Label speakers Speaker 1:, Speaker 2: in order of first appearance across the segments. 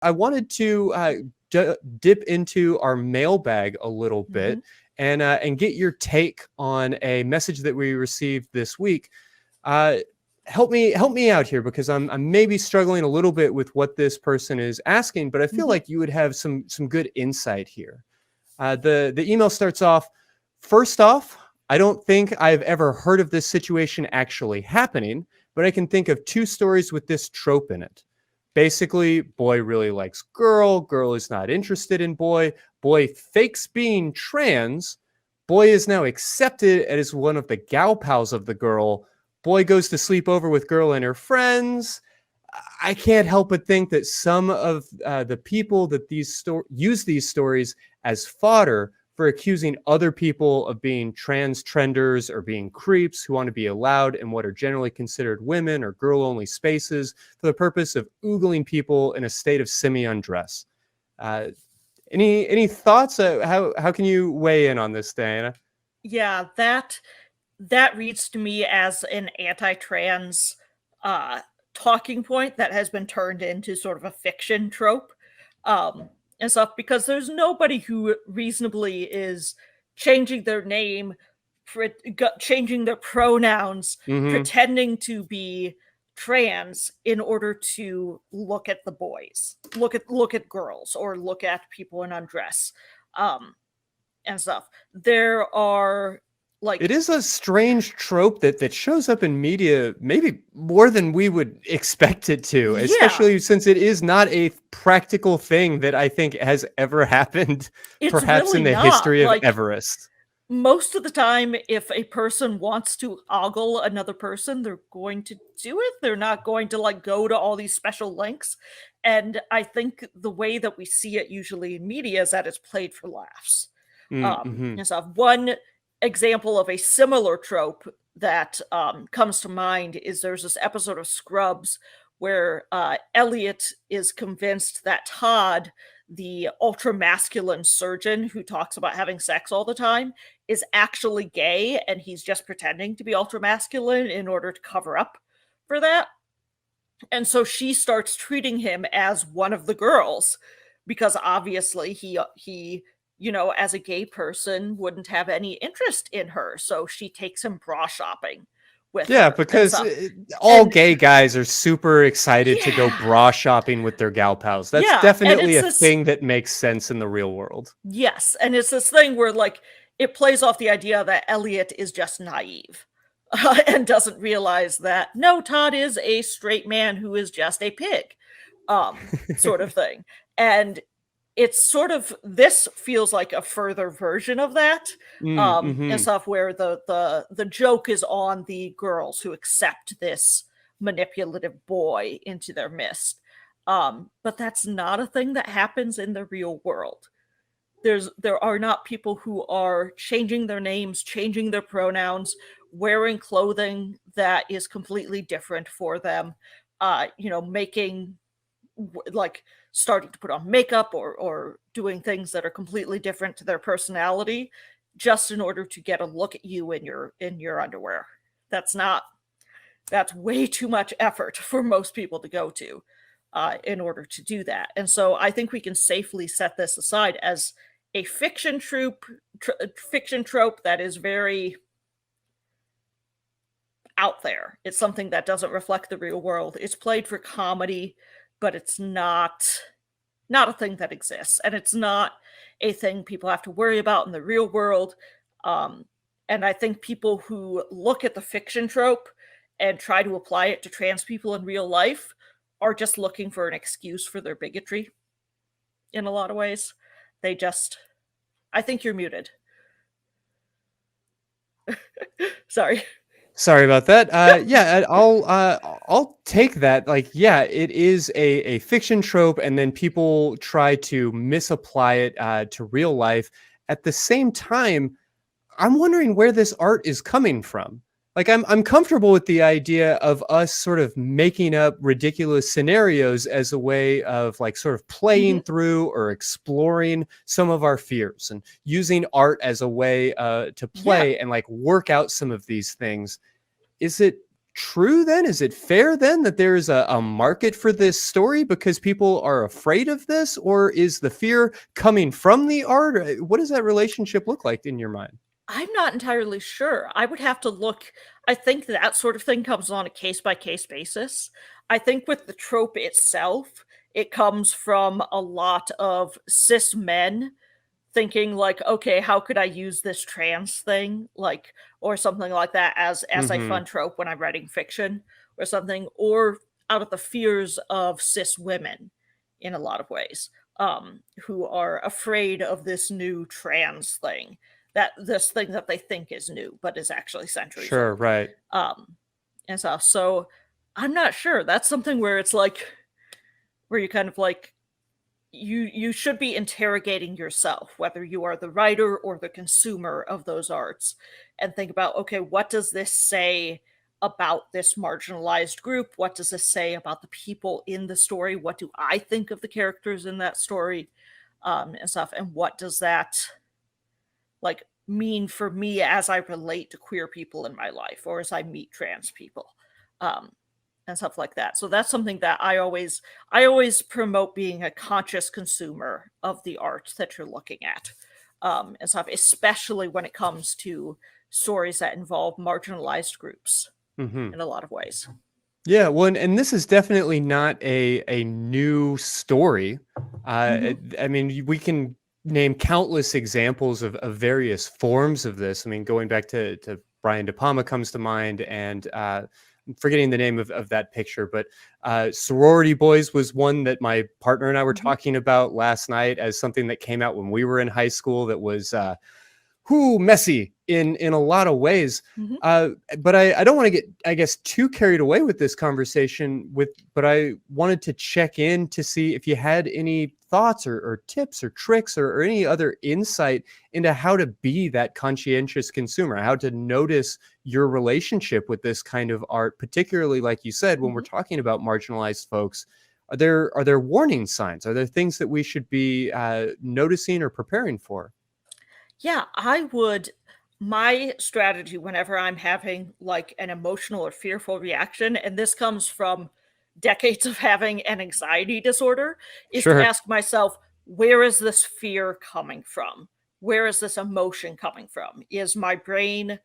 Speaker 1: I wanted to dip into our mailbag a little bit and get your take on a message that we received this week. Help me out here, because I'm maybe struggling a little bit with what this person is asking, but I feel like you would have some good insight here. The email starts off, first off, I don't think I've ever heard of this situation actually happening, but I can think of 2 stories with this trope in it. Basically, boy really likes girl, girl is not interested in boy, boy fakes being trans, boy is now accepted as one of the gal pals of the girl, boy goes to sleep over with girl and her friends. I can't help but think that some of the people that use these stories as fodder for accusing other people of being trans trenders or being creeps who want to be allowed in what are generally considered women or girl-only spaces for the purpose of oogling people in a state of semi-undress. Any thoughts? How can you weigh in on this, Dianna?
Speaker 2: Yeah, that reads to me as an anti-trans talking point that has been turned into sort of a fiction trope. And stuff, because there's nobody who reasonably is changing their name, changing their pronouns, pretending to be trans in order to look at the boys, look at girls, or look at people in undress, and stuff. There are
Speaker 1: it is a strange trope that shows up in media maybe more than we would expect it to, especially since it is not a practical thing that I think has ever happened, perhaps really in the history of Everest.
Speaker 2: Most of the time, if a person wants to ogle another person, they're going to do it. They're not going to go to all these special lengths. And I think the way that we see it usually in media is that it's played for laughs. And stuff. One example of a similar trope that comes to mind is there's this episode of Scrubs where Elliot is convinced that Todd, the ultra masculine surgeon who talks about having sex all the time, is actually gay, and he's just pretending to be ultra masculine in order to cover up for that. And so she starts treating him as one of the girls, because obviously he as a gay person, wouldn't have any interest in her. So she takes him bra shopping with her.
Speaker 1: Because all gay guys are super excited to go bra shopping with their gal pals. That's definitely a thing that makes sense in the real world.
Speaker 2: Yes, and it's this thing where it plays off the idea that Elliot is just naive and doesn't realize that, no, Todd is a straight man who is just a pig, sort of thing. And it's sort of, this feels like a further version of that, and stuff where the joke is on the girls who accept this manipulative boy into their midst. But that's not a thing that happens in the real world. There are not people who are changing their names, changing their pronouns, wearing clothing that is completely different for them, making starting to put on makeup or doing things that are completely different to their personality just in order to get a look at you in your underwear. That's way too much effort for most people to go to in order to do that. And so I think we can safely set this aside as a fiction trope that is very out there. It's something that doesn't reflect the real world. It's played for comedy, but it's not a thing that exists, and it's not a thing people have to worry about in the real world. And I think people who look at the fiction trope and try to apply it to trans people in real life are just looking for an excuse for their bigotry in a lot of ways. I think you're muted.
Speaker 1: Sorry about that. I'll take that. It is a fiction trope, and then people try to misapply it to real life. At the same time, I'm wondering where this art is coming from. I'm comfortable with the idea of us sort of making up ridiculous scenarios as a way of sort of playing through or exploring some of our fears, and using art as a way to play and work out some of these things. Is it true then? Is it fair then that there's a market for this story because people are afraid of this? Or is the fear coming from the art? What does that relationship look like in your mind?
Speaker 2: I'm not entirely sure. I would have to look. I think that sort of thing comes on a case by case basis. I think with the trope itself, it comes from a lot of cis men thinking like, okay, how could I use this trans thing, like, or something like that as a
Speaker 1: Mm-hmm.
Speaker 2: fun trope when I'm writing fiction or something, or out of the fears of cis women in a lot of ways, who are afraid of this new trans thing, that this thing that they think is new but is actually centuries
Speaker 1: Sure,
Speaker 2: old,
Speaker 1: right.
Speaker 2: um, and stuff. So I'm not sure. That's something where it's like, where you kind of like, you should be interrogating yourself, whether you are the writer or the consumer of those arts, and think about, okay, what does this say about this marginalized group? What does this say about the people in the story? What do I think of the characters in that story, and stuff? And what does that like mean for me as I relate to queer people in my life or as I meet trans people? Um, and stuff like that. So that's something that I always promote, being a conscious consumer of the art that you're looking at, and stuff, especially when it comes to stories that involve marginalized groups
Speaker 1: Mm-hmm.
Speaker 2: in a lot of ways.
Speaker 1: Yeah, well, and this is definitely not a new story.
Speaker 2: Mm-hmm.
Speaker 1: I mean, we can name countless examples of various forms of this. I mean, going back to Brian De Palma comes to mind, and I'm forgetting the name of that picture, but Sorority Boys was one that my partner and I were
Speaker 2: Mm-hmm.
Speaker 1: talking about last night as something that came out when we were in high school that was messy in a lot of ways.
Speaker 2: Mm-hmm.
Speaker 1: But I don't want to get, I guess, too carried away with this conversation but I wanted to check in to see if you had any thoughts or tips or tricks or any other insight into how to be that conscientious consumer, how to notice your relationship with this kind of art, particularly like you said, when we're
Speaker 2: Mm-hmm.
Speaker 1: talking about marginalized folks. Are there warning signs? Are there things that we should be noticing or preparing for?
Speaker 2: Yeah, I would. My strategy whenever I'm having like an emotional or fearful reaction, and this comes from decades of having an anxiety disorder, is to
Speaker 1: Sure.
Speaker 2: ask myself, where is this fear coming from? Where is this emotion coming from? Is my brain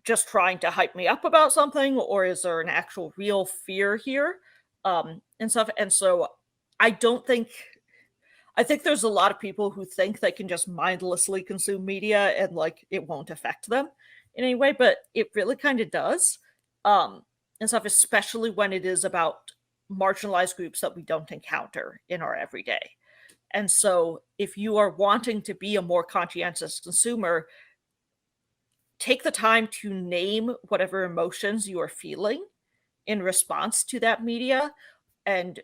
Speaker 2: just trying to hype me up about something, or is there an actual real fear here? And stuff. And so I don't think I think there's a lot of people who think they can just mindlessly consume media and like it won't affect them in any way, but it really kind of does. And stuff, especially when it is about marginalized groups that we don't encounter in our everyday. And so if you are wanting to be a more conscientious consumer, take the time to name whatever emotions you are feeling in response to that media, and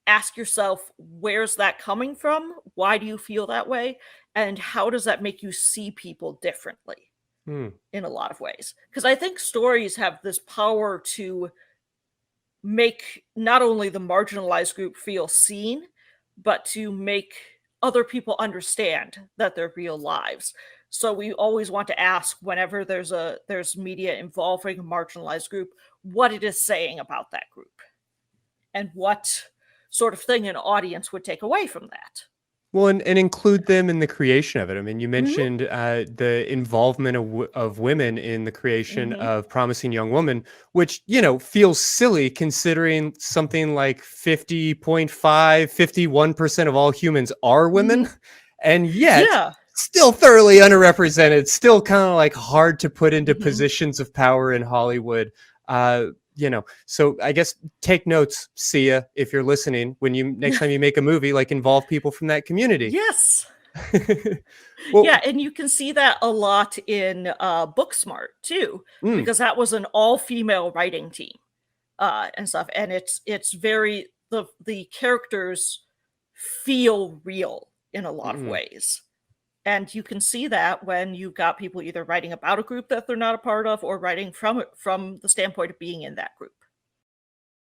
Speaker 2: ask yourself, where's that coming from? Why do you feel that way? And how does that make you see people differently
Speaker 1: Hmm.
Speaker 2: in a lot of ways? Because I think stories have this power to make not only the marginalized group feel seen, but to make other people understand that they're real lives. So we always want to ask, whenever there's media involving a marginalized group, what it is saying about that group and what sort of thing an audience would take away from that.
Speaker 1: Well, and include them in the creation of it. I mean, you
Speaker 2: Mhm,
Speaker 1: mentioned the involvement of women in the creation
Speaker 2: mhm,
Speaker 1: of Promising Young Woman, which, feels silly considering something like 50.5, 51% of all humans are women.
Speaker 2: mhm.
Speaker 1: And yet,
Speaker 2: Yeah.
Speaker 1: still thoroughly underrepresented, still kind of like hard to put into
Speaker 2: Mhm,
Speaker 1: positions of power in Hollywood. So I guess take notes, Sia, if you're listening, when you next time you make a movie, like involve people from that community.
Speaker 2: yes.
Speaker 1: Well,
Speaker 2: Yeah, and you can see that a lot in, Booksmart too,
Speaker 1: mm,
Speaker 2: because that was an all-female writing team, and stuff, and it's very the characters feel real in a lot of
Speaker 1: mm.
Speaker 2: ways, and you can see that when you've got people either writing about a group that they're not a part of or writing from the standpoint of being in that group.